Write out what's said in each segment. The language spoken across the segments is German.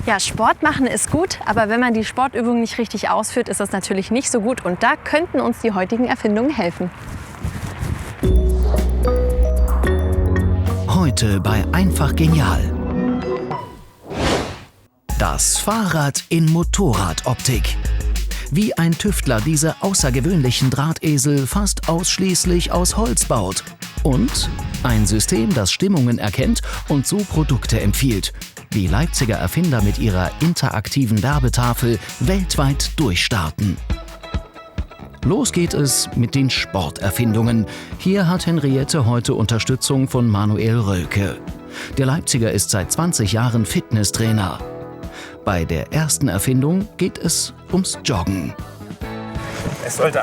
Ja, Sport machen ist gut, aber wenn man die Sportübung nicht richtig ausführt, ist das natürlich nicht so gut. Und da könnten uns die heutigen Erfindungen helfen. Heute bei Einfach Genial. Das Fahrrad in Motorradoptik. Wie ein Tüftler diese außergewöhnlichen Drahtesel fast ausschließlich aus Holz baut. Und ein System, das Stimmungen erkennt und so Produkte empfiehlt. Wie Leipziger Erfinder mit ihrer interaktiven Werbetafel weltweit durchstarten. Los geht es mit den Sporterfindungen. Hier hat Henriette heute Unterstützung von Manuel Rölke. Der Leipziger ist seit 20 Jahren Fitnesstrainer. Bei der ersten Erfindung geht es ums Joggen. Es sollte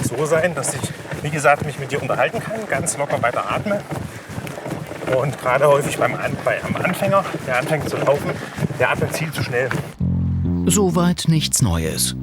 so sein, dass ich, wie gesagt, mich mit dir unterhalten kann, ganz locker weiter atme. Und gerade häufig am Anfänger, der anfängt zu laufen, der atmet viel zu schnell. Soweit nichts Neues.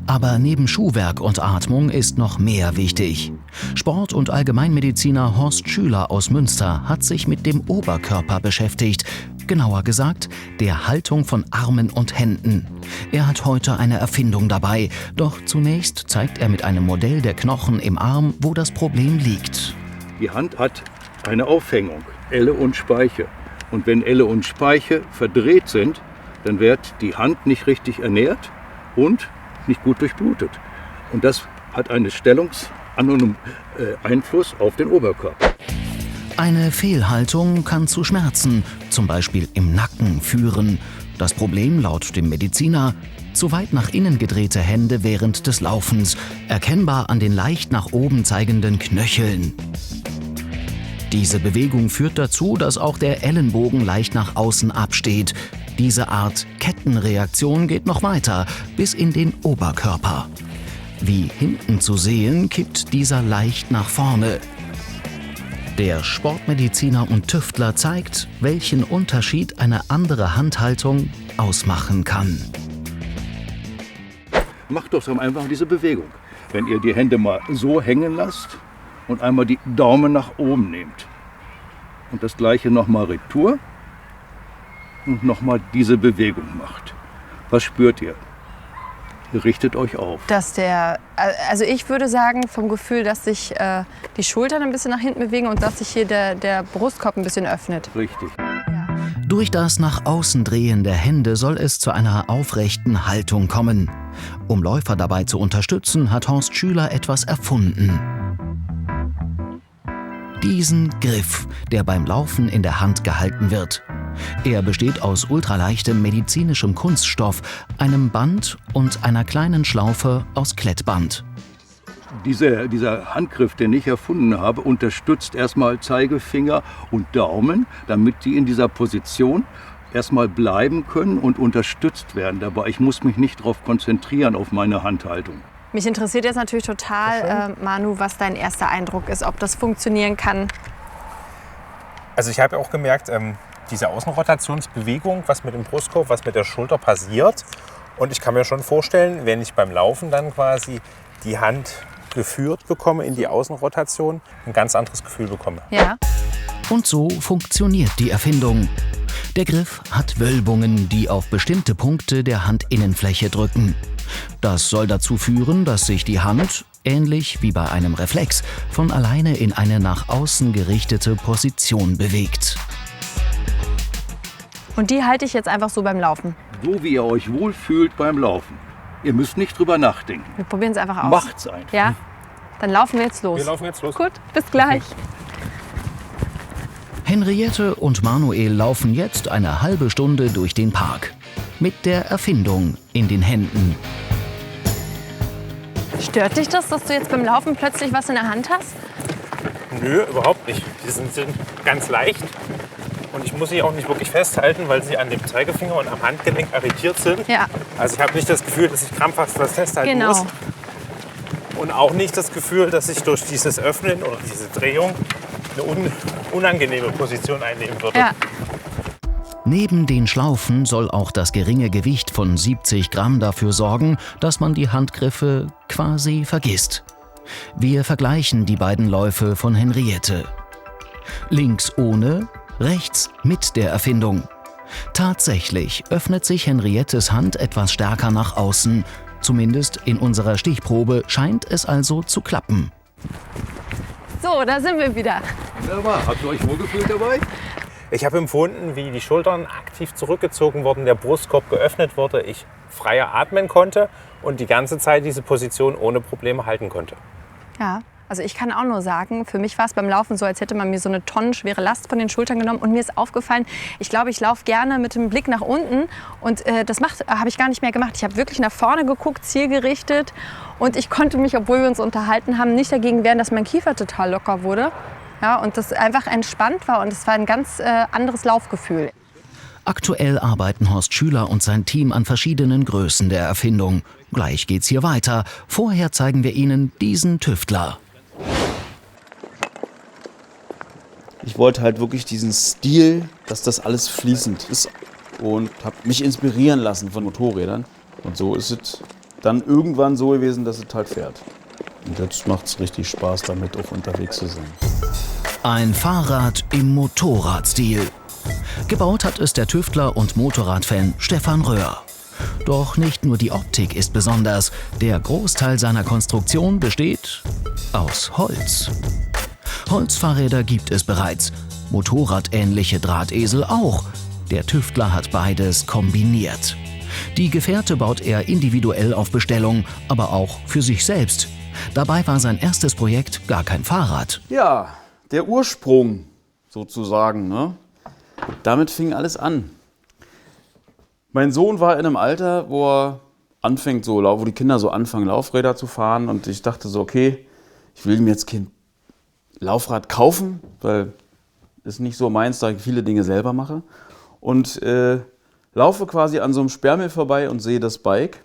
Aber neben Schuhwerk und Atmung ist noch mehr wichtig. Sport- und Allgemeinmediziner Horst Schüler aus Münster hat sich mit dem Oberkörper beschäftigt. Genauer gesagt, der Haltung von Armen und Händen. Er hat heute eine Erfindung dabei. Doch zunächst zeigt er mit einem Modell der Knochen im Arm, wo das Problem liegt. Die Hand hat eine Aufhängung, Elle und Speiche. Und wenn Elle und Speiche verdreht sind, dann wird die Hand nicht richtig ernährt und nicht gut durchblutet. Und das hat einen Einfluss auf den Oberkörper. Eine Fehlhaltung kann zu Schmerzen, zum Beispiel im Nacken, führen. Das Problem laut dem Mediziner: zu weit nach innen gedrehte Hände während des Laufens, erkennbar an den leicht nach oben zeigenden Knöcheln. Diese Bewegung führt dazu, dass auch der Ellenbogen leicht nach außen absteht. Diese Art Kettenreaktion geht noch weiter, bis in den Oberkörper. Wie hinten zu sehen, kippt dieser leicht nach vorne. Der Sportmediziner und Tüftler zeigt, welchen Unterschied eine andere Handhaltung ausmachen kann. Macht doch einfach diese Bewegung. Wenn ihr die Hände mal so hängen lasst und einmal die Daumen nach oben nehmt. Und das gleiche nochmal retour und nochmal diese Bewegung macht. Was spürt ihr? Ihr richtet euch auf. Also ich würde sagen, vom Gefühl, dass sich die Schultern ein bisschen nach hinten bewegen und dass sich hier der Brustkorb ein bisschen öffnet. Richtig. Durch das nach außen Drehen der Hände soll es zu einer aufrechten Haltung kommen. Um Läufer dabei zu unterstützen, hat Horst Schüler etwas erfunden. Diesen Griff, der beim Laufen in der Hand gehalten wird. Er besteht aus ultraleichtem medizinischem Kunststoff, einem Band und einer kleinen Schlaufe aus Klettband. Dieser Handgriff, den ich erfunden habe, unterstützt erstmal Zeigefinger und Daumen, damit die in dieser Position erstmal bleiben können und unterstützt werden dabei. Ich muss mich nicht darauf konzentrieren, auf meine Handhaltung. Mich interessiert jetzt natürlich total, Manu, was dein erster Eindruck ist, ob das funktionieren kann. Also ich habe auch gemerkt, diese Außenrotationsbewegung, was mit dem Brustkorb, was mit der Schulter passiert. Und ich kann mir schon vorstellen, wenn ich beim Laufen dann quasi die Hand geführt bekomme in die Außenrotation, ein ganz anderes Gefühl bekomme. Ja. Und so funktioniert die Erfindung. Der Griff hat Wölbungen, die auf bestimmte Punkte der Handinnenfläche drücken. Das soll dazu führen, dass sich die Hand, ähnlich wie bei einem Reflex, von alleine in eine nach außen gerichtete Position bewegt. Und die halte ich jetzt einfach so beim Laufen. So wie ihr euch wohlfühlt beim Laufen. Ihr müsst nicht drüber nachdenken. Wir probieren es einfach aus. Macht's einfach. Ja? Dann laufen wir jetzt los. Wir laufen jetzt los. Gut, bis gleich. Henriette und Manuel laufen jetzt eine halbe Stunde durch den Park. Mit der Erfindung in den Händen. Stört dich das, dass du jetzt beim Laufen plötzlich was in der Hand hast? Nö, überhaupt nicht. Die sind ganz leicht. Und ich muss sie auch nicht wirklich festhalten, weil sie an dem Zeigefinger und am Handgelenk arretiert sind. Ja. Also ich habe nicht das Gefühl, dass ich krampfhaft was festhalten muss. Und auch nicht das Gefühl, dass ich durch dieses Öffnen oder diese Drehung eine unangenehme Position einnehmen würde. Ja. Neben den Schlaufen soll auch das geringe Gewicht von 70 Gramm dafür sorgen, dass man die Handgriffe quasi vergisst. Wir vergleichen die beiden Läufe von Henriette. Links ohne, rechts mit der Erfindung. Tatsächlich öffnet sich Henriettes Hand etwas stärker nach außen. Zumindest in unserer Stichprobe scheint es also zu klappen. So, da sind wir wieder. Wunderbar. Habt ihr euch wohlgefühlt dabei? Ich habe empfunden, wie die Schultern aktiv zurückgezogen wurden, der Brustkorb geöffnet wurde, ich freier atmen konnte und die ganze Zeit diese Position ohne Probleme halten konnte. Ja, also ich kann auch nur sagen, für mich war es beim Laufen so, als hätte man mir so eine tonnenschwere Last von den Schultern genommen. Und mir ist aufgefallen, ich glaube, ich laufe gerne mit dem Blick nach unten. Und das habe ich gar nicht mehr gemacht. Ich habe wirklich nach vorne geguckt, zielgerichtet. Und ich konnte mich, obwohl wir uns unterhalten haben, nicht dagegen wehren, dass mein Kiefer total locker wurde. Ja, und das einfach entspannt war. Und es war ein ganz anderes Laufgefühl. Aktuell arbeiten Horst Schüler und sein Team an verschiedenen Größen der Erfindung. Gleich geht's hier weiter. Vorher zeigen wir Ihnen diesen Tüftler. Ich wollte halt wirklich diesen Stil, dass das alles fließend ist und habe mich inspirieren lassen von Motorrädern. Und so ist es dann irgendwann so gewesen, dass es halt fährt. Und jetzt macht es richtig Spaß, damit auch unterwegs zu sein. Ein Fahrrad im Motorradstil. Gebaut hat es der Tüftler und Motorradfan Stefan Röhr. Doch nicht nur die Optik ist besonders. Der Großteil seiner Konstruktion besteht aus Holz. Holzfahrräder gibt es bereits, motorradähnliche Drahtesel auch. Der Tüftler hat beides kombiniert. Die Gefährte baut er individuell auf Bestellung, aber auch für sich selbst. Dabei war sein erstes Projekt gar kein Fahrrad. Ja, der Ursprung sozusagen, ne? Damit fing alles an. Mein Sohn war in einem Alter, wo er anfängt, wo die Kinder so anfangen, Laufräder zu fahren. Und ich dachte so, okay, ich will ihm jetzt kein Laufrad kaufen, weil ist nicht so meins, da ich viele Dinge selber mache. Und laufe quasi an so einem Sperrmüll vorbei und sehe das Bike.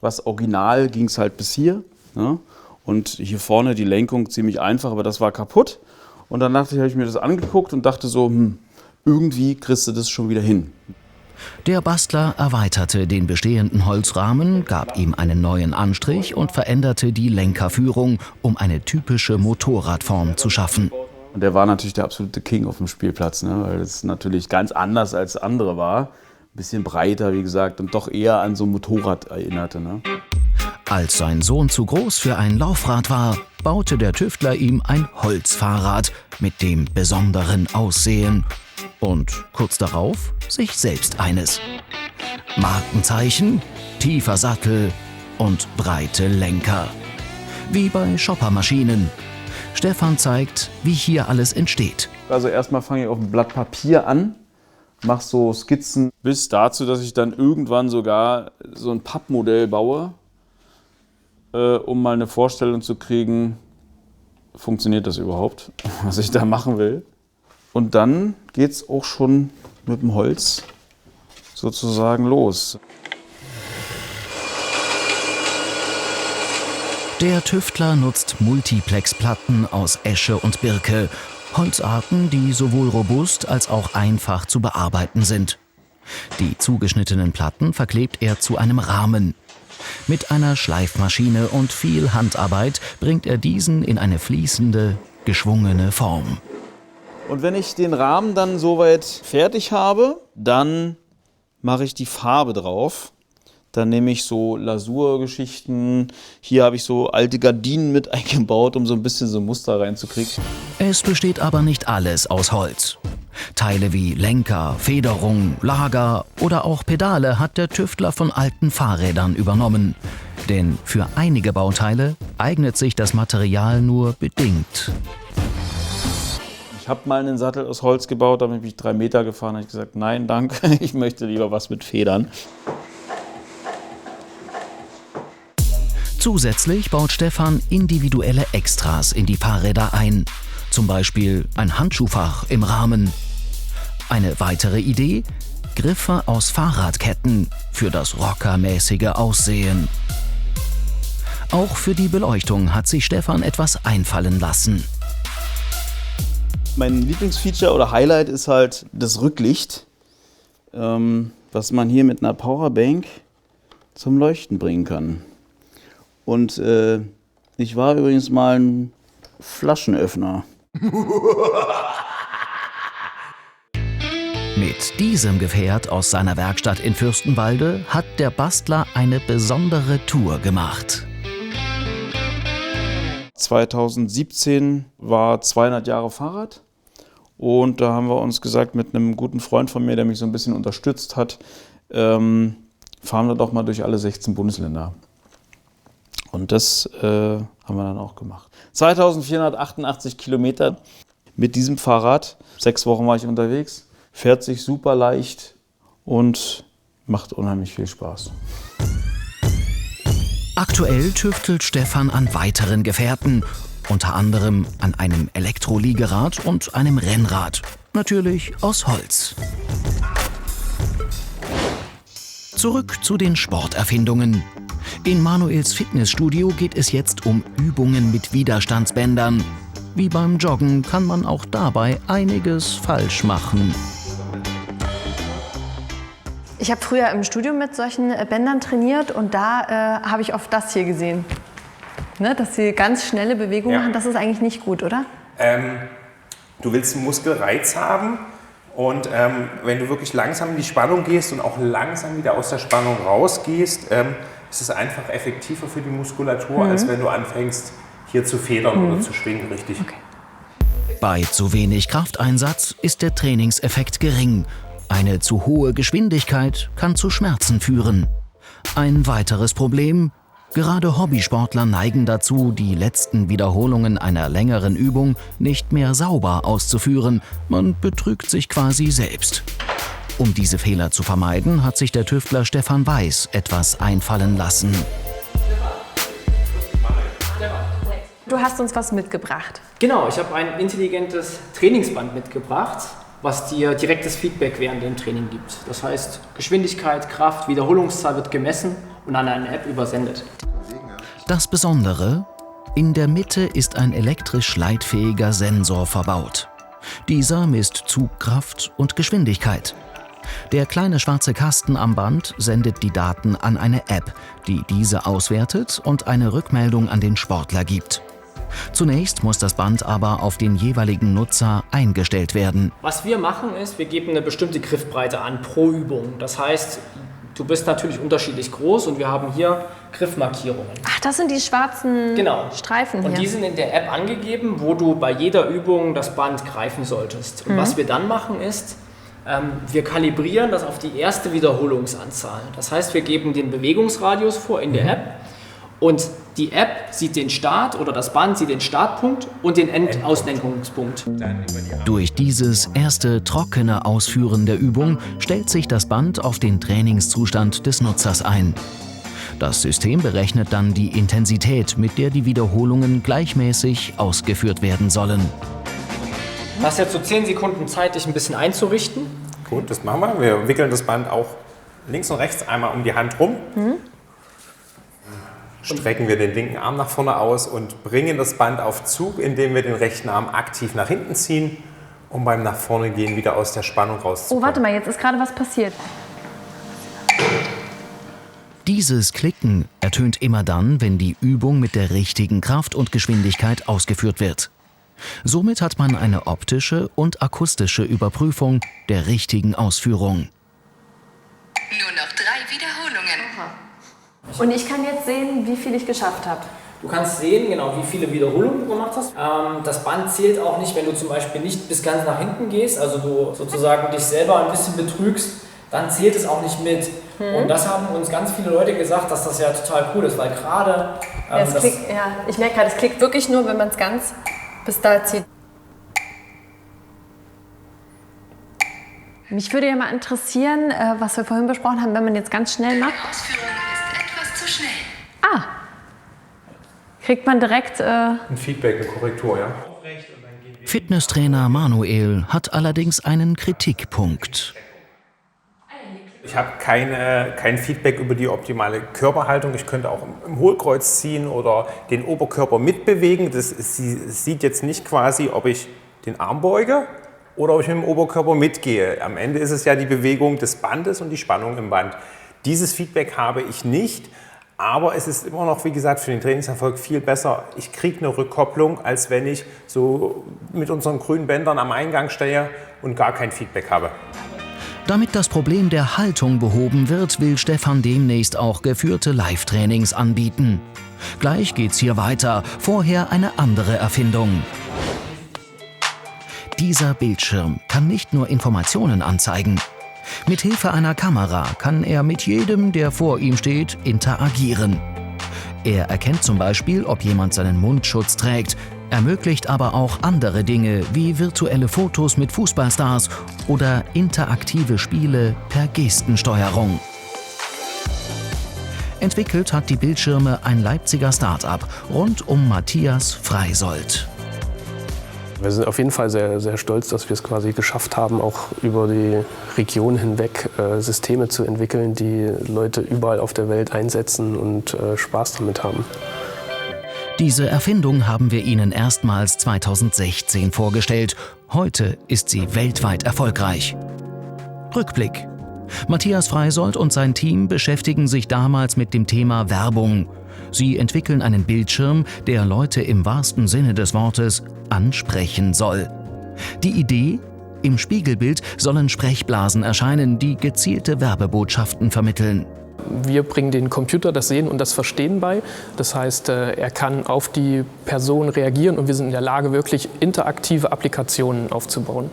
Was original ging es halt bis hier. Ne? Und hier vorne die Lenkung ziemlich einfach, aber das war kaputt. Und dann habe ich mir das angeguckt und dachte so, irgendwie kriegst du das schon wieder hin. Der Bastler erweiterte den bestehenden Holzrahmen, gab ihm einen neuen Anstrich und veränderte die Lenkerführung, um eine typische Motorradform zu schaffen. Und der war natürlich der absolute King auf dem Spielplatz, ne? Weil es natürlich ganz anders als andere war. Ein bisschen breiter, wie gesagt, und doch eher an so ein Motorrad erinnerte. Ne? Als sein Sohn zu groß für ein Laufrad war, baute der Tüftler ihm ein Holzfahrrad mit dem besonderen Aussehen. Und kurz darauf sich selbst eines. Markenzeichen, tiefer Sattel und breite Lenker. Wie bei Shoppermaschinen. Stefan zeigt, wie hier alles entsteht. Also erstmal fange ich auf ein Blatt Papier an, mache so Skizzen, bis dazu, dass ich dann irgendwann sogar so ein Pappmodell baue, um mal eine Vorstellung zu kriegen, funktioniert das überhaupt, was ich da machen will. Und dann geht es auch schon mit dem Holz sozusagen los. Der Tüftler nutzt Multiplexplatten aus Esche und Birke, Holzarten, die sowohl robust als auch einfach zu bearbeiten sind. Die zugeschnittenen Platten verklebt er zu einem Rahmen. Mit einer Schleifmaschine und viel Handarbeit bringt er diesen in eine fließende, geschwungene Form. Und wenn ich den Rahmen dann soweit fertig habe, dann mache ich die Farbe drauf. Dann nehme ich so Lasurgeschichten. Hier habe ich so alte Gardinen mit eingebaut, um so ein bisschen so Muster reinzukriegen. Es besteht aber nicht alles aus Holz. Teile wie Lenker, Federung, Lager oder auch Pedale hat der Tüftler von alten Fahrrädern übernommen. Denn für einige Bauteile eignet sich das Material nur bedingt. Ich habe mal einen Sattel aus Holz gebaut, damit bin ich 3 Meter gefahren. Da habe ich gesagt, nein, danke, ich möchte lieber was mit Federn. Zusätzlich baut Stefan individuelle Extras in die Fahrräder ein. Zum Beispiel ein Handschuhfach im Rahmen. Eine weitere Idee? Griffe aus Fahrradketten für das rockermäßige Aussehen. Auch für die Beleuchtung hat sich Stefan etwas einfallen lassen. Mein Lieblingsfeature oder Highlight ist halt das Rücklicht, was man hier mit einer Powerbank zum Leuchten bringen kann. Und ich war übrigens mal ein Flaschenöffner. Mit diesem Gefährt aus seiner Werkstatt in Fürstenwalde hat der Bastler eine besondere Tour gemacht. 2017 war 200 Jahre Fahrrad und da haben wir uns gesagt, mit einem guten Freund von mir, der mich so ein bisschen unterstützt hat, fahren wir doch mal durch alle 16 Bundesländer. Und das haben wir dann auch gemacht. 2488 Kilometer mit diesem Fahrrad. 6 Wochen war ich unterwegs. Fährt sich super leicht und macht unheimlich viel Spaß. Aktuell tüftelt Stefan an weiteren Gefährten, unter anderem an einem Elektroliegerad und einem Rennrad. Natürlich aus Holz. Zurück zu den Sporterfindungen. In Manuels Fitnessstudio geht es jetzt um Übungen mit Widerstandsbändern. Wie beim Joggen kann man auch dabei einiges falsch machen. Ich habe früher im Studio mit solchen Bändern trainiert und da habe ich oft das hier gesehen. Ne, dass sie ganz schnelle Bewegungen machen, das ist eigentlich nicht gut, oder? Du willst einen Muskelreiz haben und wenn du wirklich langsam in die Spannung gehst und auch langsam wieder aus der Spannung rausgehst, ist es einfach effektiver für die Muskulatur, als wenn du anfängst, hier zu federn oder zu schwingen, richtig. Okay. Bei zu wenig Krafteinsatz ist der Trainingseffekt gering. Eine zu hohe Geschwindigkeit kann zu Schmerzen führen. Ein weiteres Problem: gerade Hobbysportler neigen dazu, die letzten Wiederholungen einer längeren Übung nicht mehr sauber auszuführen. Man betrügt sich quasi selbst. Um diese Fehler zu vermeiden, hat sich der Tüftler Stefan Weiß etwas einfallen lassen. Du hast uns was mitgebracht. Genau, ich habe ein intelligentes Trainingsband mitgebracht, was dir direktes Feedback während dem Training gibt. Das heißt, Geschwindigkeit, Kraft, Wiederholungszahl wird gemessen und an eine App übersendet. Das Besondere: in der Mitte ist ein elektrisch leitfähiger Sensor verbaut. Dieser misst Zugkraft und Geschwindigkeit. Der kleine schwarze Kasten am Band sendet die Daten an eine App, die diese auswertet und eine Rückmeldung an den Sportler gibt. Zunächst muss das Band aber auf den jeweiligen Nutzer eingestellt werden. Was wir machen ist, wir geben eine bestimmte Griffbreite an pro Übung. Das heißt, du bist natürlich unterschiedlich groß und wir haben hier Griffmarkierungen. Ach, das sind die schwarzen Streifen hier. Und die sind in der App angegeben, wo du bei jeder Übung das Band greifen solltest. Und was wir dann machen ist, wir kalibrieren das auf die erste Wiederholungsanzahl. Das heißt, wir geben den Bewegungsradius vor in der App und die App sieht den Start oder das Band sieht den Startpunkt und den Endauslenkungspunkt. Durch dieses erste trockene Ausführen der Übung stellt sich das Band auf den Trainingszustand des Nutzers ein. Das System berechnet dann die Intensität, mit der die Wiederholungen gleichmäßig ausgeführt werden sollen. Du hast jetzt so 10 Sekunden Zeit, dich ein bisschen einzurichten. Gut, das machen wir. Wir wickeln das Band auch links und rechts einmal um die Hand rum. Strecken wir den linken Arm nach vorne aus und bringen das Band auf Zug, indem wir den rechten Arm aktiv nach hinten ziehen, um beim nach vorne gehen wieder aus der Spannung rauszukommen. Oh, warte mal, jetzt ist gerade was passiert. Dieses Klicken ertönt immer dann, wenn die Übung mit der richtigen Kraft und Geschwindigkeit ausgeführt wird. Somit hat man eine optische und akustische Überprüfung der richtigen Ausführung. Nur noch 3 Wiederholungen. Und ich kann jetzt sehen, wie viel ich geschafft habe. Du kannst sehen, genau, wie viele Wiederholungen du gemacht hast. Das Band zählt auch nicht, wenn du zum Beispiel nicht bis ganz nach hinten gehst, also du sozusagen dich selber ein bisschen betrügst, dann zählt es auch nicht mit. Und das haben uns ganz viele Leute gesagt, dass das ja total cool ist, weil gerade... ich merke gerade, es klickt wirklich nur, wenn man es ganz bis da zieht. Mich würde ja mal interessieren, was wir vorhin besprochen haben, wenn man jetzt ganz schnell macht. Die Ausführung ist etwas zu schnell. Ah, kriegt man direkt... Ein Feedback, eine Korrektur, ja? Fitnesstrainer Manuel hat allerdings einen Kritikpunkt. Ich habe kein Feedback über die optimale Körperhaltung. Ich könnte auch im Hohlkreuz ziehen oder den Oberkörper mitbewegen. Das sieht jetzt nicht quasi, ob ich den Arm beuge oder ob ich mit dem Oberkörper mitgehe. Am Ende ist es ja die Bewegung des Bandes und die Spannung im Band. Dieses Feedback habe ich nicht, aber es ist immer noch, wie gesagt, für den Trainingserfolg viel besser. Ich kriege eine Rückkopplung, als wenn ich so mit unseren grünen Bändern am Eingang stehe und gar kein Feedback habe. Damit das Problem der Haltung behoben wird, will Stefan demnächst auch geführte Live-Trainings anbieten. Gleich geht's hier weiter, vorher eine andere Erfindung. Dieser Bildschirm kann nicht nur Informationen anzeigen. Mithilfe einer Kamera kann er mit jedem, der vor ihm steht, interagieren. Er erkennt zum Beispiel, ob jemand seinen Mundschutz trägt, ermöglicht aber auch andere Dinge wie virtuelle Fotos mit Fußballstars oder interaktive Spiele per Gestensteuerung. Entwickelt hat die Bildschirme ein Leipziger Start-up rund um Matthias Freysold. Wir sind auf jeden Fall sehr, sehr stolz, dass wir es quasi geschafft haben, auch über die Region hinweg Systeme zu entwickeln, die Leute überall auf der Welt einsetzen und Spaß damit haben. Diese Erfindung haben wir Ihnen erstmals 2016 vorgestellt. Heute ist sie weltweit erfolgreich. Rückblick. Matthias Freysold und sein Team beschäftigen sich damals mit dem Thema Werbung. Sie entwickeln einen Bildschirm, der Leute im wahrsten Sinne des Wortes ansprechen soll. Die Idee? Im Spiegelbild sollen Sprechblasen erscheinen, die gezielte Werbebotschaften vermitteln. Wir bringen den Computer das Sehen und das Verstehen bei. Das heißt, er kann auf die Person reagieren und wir sind in der Lage, wirklich interaktive Applikationen aufzubauen.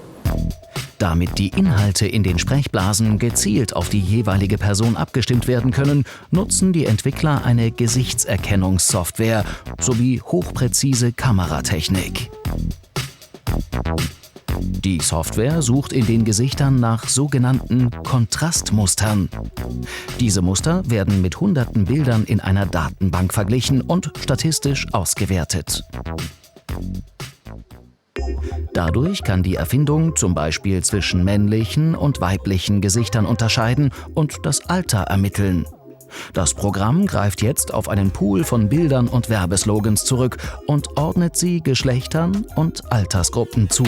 Damit die Inhalte in den Sprechblasen gezielt auf die jeweilige Person abgestimmt werden können, nutzen die Entwickler eine Gesichtserkennungssoftware sowie hochpräzise Kameratechnik. Die Software sucht in den Gesichtern nach sogenannten Kontrastmustern. Diese Muster werden mit hunderten Bildern in einer Datenbank verglichen und statistisch ausgewertet. Dadurch kann die Erfindung zum Beispiel zwischen männlichen und weiblichen Gesichtern unterscheiden und das Alter ermitteln. Das Programm greift jetzt auf einen Pool von Bildern und Werbeslogans zurück und ordnet sie Geschlechtern und Altersgruppen zu.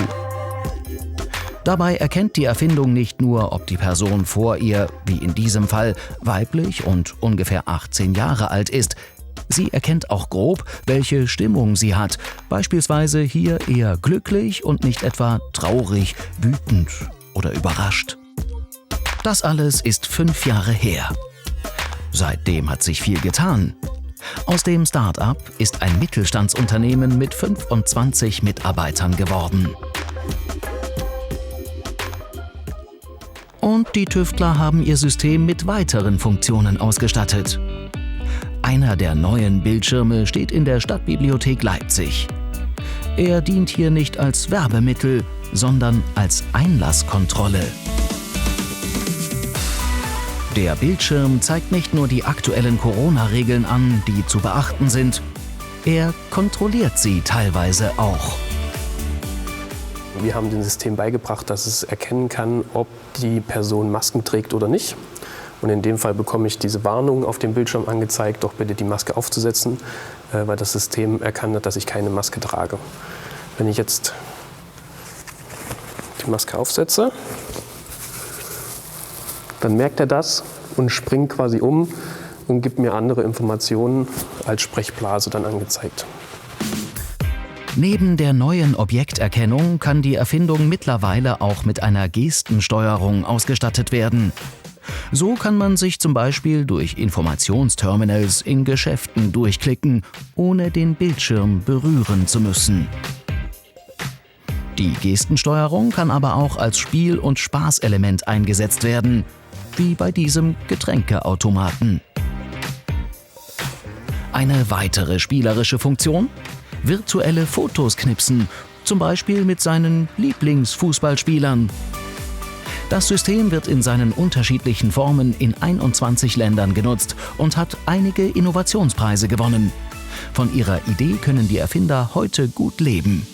Dabei erkennt die Erfindung nicht nur, ob die Person vor ihr, wie in diesem Fall, weiblich und ungefähr 18 Jahre alt ist. Sie erkennt auch grob, welche Stimmung sie hat, beispielsweise hier eher glücklich und nicht etwa traurig, wütend oder überrascht. Das alles ist 5 Jahre her. Seitdem hat sich viel getan. Aus dem Start-up ist ein Mittelstandsunternehmen mit 25 Mitarbeitern geworden. Und die Tüftler haben ihr System mit weiteren Funktionen ausgestattet. Einer der neuen Bildschirme steht in der Stadtbibliothek Leipzig. Er dient hier nicht als Werbemittel, sondern als Einlasskontrolle. Der Bildschirm zeigt nicht nur die aktuellen Corona-Regeln an, die zu beachten sind, er kontrolliert sie teilweise auch. Wir haben dem System beigebracht, dass es erkennen kann, ob die Person Masken trägt oder nicht. Und in dem Fall bekomme ich diese Warnung auf dem Bildschirm angezeigt, doch bitte die Maske aufzusetzen, weil das System erkannt hat, dass ich keine Maske trage. Wenn ich jetzt die Maske aufsetze, dann merkt er das und springt quasi um und gibt mir andere Informationen als Sprechblase dann angezeigt. Neben der neuen Objekterkennung kann die Erfindung mittlerweile auch mit einer Gestensteuerung ausgestattet werden. So kann man sich zum Beispiel durch Informationsterminals in Geschäften durchklicken, ohne den Bildschirm berühren zu müssen. Die Gestensteuerung kann aber auch als Spiel- und Spaßelement eingesetzt werden, wie bei diesem Getränkeautomaten. Eine weitere spielerische Funktion? Virtuelle Fotos knipsen, zum Beispiel mit seinen Lieblingsfußballspielern. Das System wird in seinen unterschiedlichen Formen in 21 Ländern genutzt und hat einige Innovationspreise gewonnen. Von ihrer Idee können die Erfinder heute gut leben.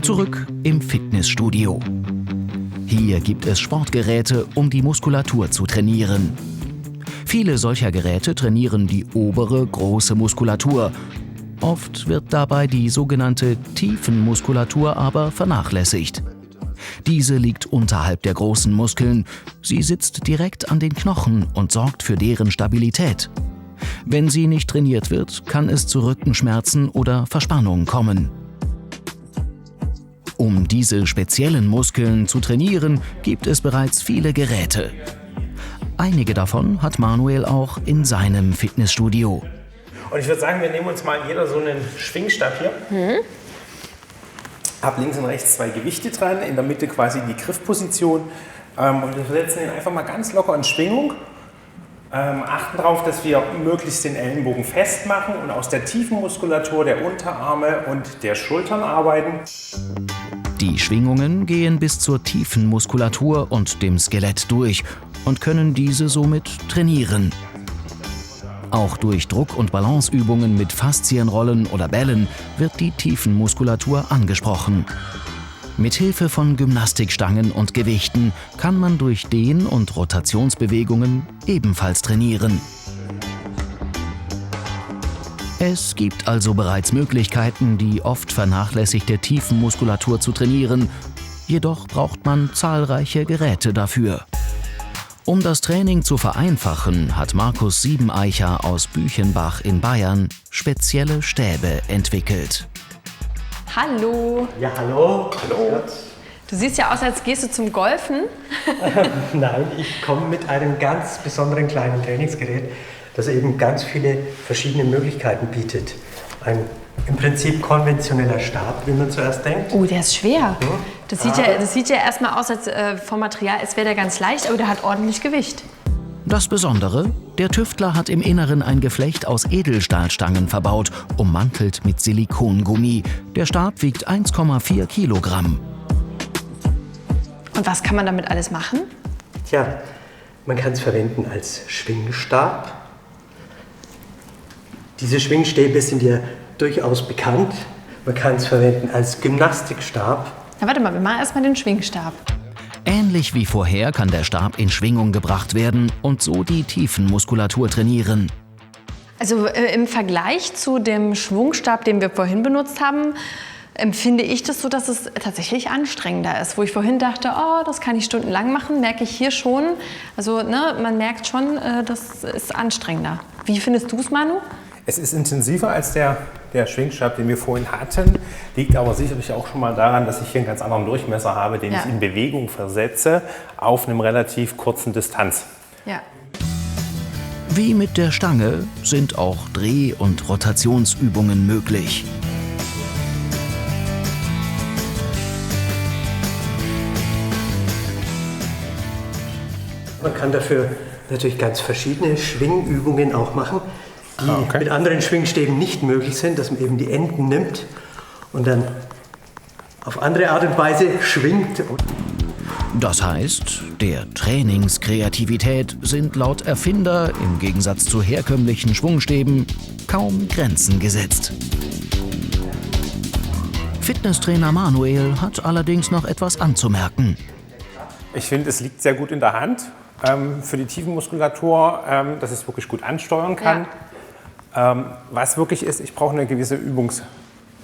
Zurück im Fitnessstudio. Hier gibt es Sportgeräte, um die Muskulatur zu trainieren. Viele solcher Geräte trainieren die obere, große Muskulatur. Oft wird dabei die sogenannte Tiefenmuskulatur aber vernachlässigt. Diese liegt unterhalb der großen Muskeln. Sie sitzt direkt an den Knochen und sorgt für deren Stabilität. Wenn sie nicht trainiert wird, kann es zu Rückenschmerzen oder Verspannungen kommen. Um diese speziellen Muskeln zu trainieren, gibt es bereits viele Geräte. Einige davon hat Manuel auch in seinem Fitnessstudio. Und ich würde sagen, wir nehmen uns mal jeder so einen Schwingstab hier. Hab links und rechts 2 Gewichte dran, in der Mitte quasi die Griffposition. Und wir setzen den einfach mal ganz locker in Schwingung. Achten darauf, dass wir möglichst den Ellenbogen festmachen und aus der tiefen Muskulatur der Unterarme und der Schultern arbeiten. Die Schwingungen gehen bis zur tiefen Muskulatur und dem Skelett durch und können diese somit trainieren. Auch durch Druck- und Balanceübungen mit Faszienrollen oder Bällen wird die Tiefenmuskulatur angesprochen. Mithilfe von Gymnastikstangen und Gewichten kann man durch Dehn- und Rotationsbewegungen ebenfalls trainieren. Es gibt also bereits Möglichkeiten, die oft vernachlässigte Tiefenmuskulatur zu trainieren. Jedoch braucht man zahlreiche Geräte dafür. Um das Training zu vereinfachen, hat Markus Siebeneicher aus Büchenbach in Bayern spezielle Stäbe entwickelt. Hallo. Ja, hallo. Hallo. Du siehst ja aus, als gehst du zum Golfen. Nein, ich komme mit einem ganz besonderen kleinen Trainingsgerät, das eben ganz viele verschiedene Möglichkeiten bietet. Ein im Prinzip konventioneller Stab, wie man zuerst denkt. Oh, der ist schwer. Das sieht ja erstmal aus, als vom Material, als wäre der ganz leicht, aber der hat ordentlich Gewicht. Das Besondere, der Tüftler hat im Inneren ein Geflecht aus Edelstahlstangen verbaut, ummantelt mit Silikongummi. Der Stab wiegt 1,4 Kilogramm. Und was kann man damit alles machen? Tja, man kann es verwenden als Schwingstab. Diese Schwingstäbe sind ja durchaus bekannt. Man kann es verwenden als Gymnastikstab. Na, warte mal, wir machen erstmal den Schwingstab. Ähnlich wie vorher kann der Stab in Schwingung gebracht werden und so die Tiefenmuskulatur trainieren. Also im Vergleich zu dem Schwungstab, den wir vorhin benutzt haben, empfinde ich das so, dass es tatsächlich anstrengender ist. Wo ich vorhin dachte, oh, das kann ich stundenlang machen, merke ich hier schon. Also man merkt schon, das ist anstrengender. Wie findest du es, Manu? Es ist intensiver als der Schwingstab, den wir vorhin hatten. Liegt aber sicherlich auch schon mal daran, dass ich hier einen ganz anderen Durchmesser habe, den ich in Bewegung versetze, auf einem relativ kurzen Distanz. Ja. Wie mit der Stange sind auch Dreh- und Rotationsübungen möglich. Man kann dafür natürlich ganz verschiedene Schwingübungen auch machen, die mit anderen Schwingstäben nicht möglich sind, dass man eben die Enden nimmt und dann auf andere Art und Weise schwingt. Das heißt, der Trainingskreativität sind laut Erfinder im Gegensatz zu herkömmlichen Schwungstäben kaum Grenzen gesetzt. Fitnesstrainer Manuel hat allerdings noch etwas anzumerken. Ich finde, es liegt sehr gut in der Hand für die Tiefenmuskulatur, dass ich es wirklich gut ansteuern kann. Was wirklich ist, ich brauche eine gewisse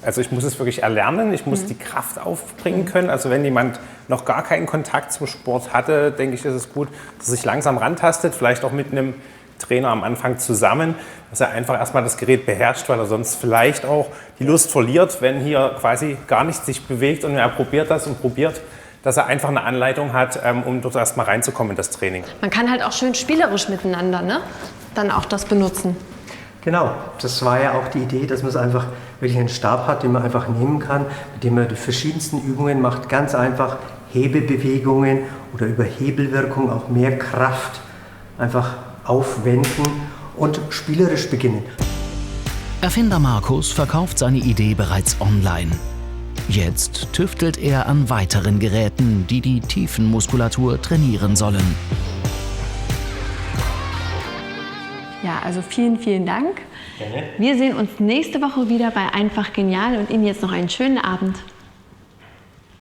Also ich muss es wirklich erlernen, ich muss die Kraft aufbringen können. Also wenn jemand noch gar keinen Kontakt zum Sport hatte, denke ich, ist es gut, dass er sich langsam rantastet, vielleicht auch mit einem Trainer am Anfang zusammen, dass er einfach erstmal das Gerät beherrscht, weil er sonst vielleicht auch die Lust verliert, wenn hier quasi gar nichts sich bewegt und er probiert das und probiert, dass er einfach eine Anleitung hat, um dort erstmal reinzukommen in das Training. Man kann halt auch schön spielerisch miteinander, ne? Dann auch das benutzen. Genau, das war ja auch die Idee, dass man es einfach wirklich einen Stab hat, den man einfach nehmen kann, mit dem man die verschiedensten Übungen macht, ganz einfach Hebebewegungen oder über Hebelwirkung auch mehr Kraft einfach aufwenden und spielerisch beginnen. Erfinder Markus verkauft seine Idee bereits online. Jetzt tüftelt er an weiteren Geräten, die die Tiefenmuskulatur trainieren sollen. Ja, also vielen, vielen Dank. Gerne. Wir sehen uns nächste Woche wieder bei Einfach Genial und Ihnen jetzt noch einen schönen Abend.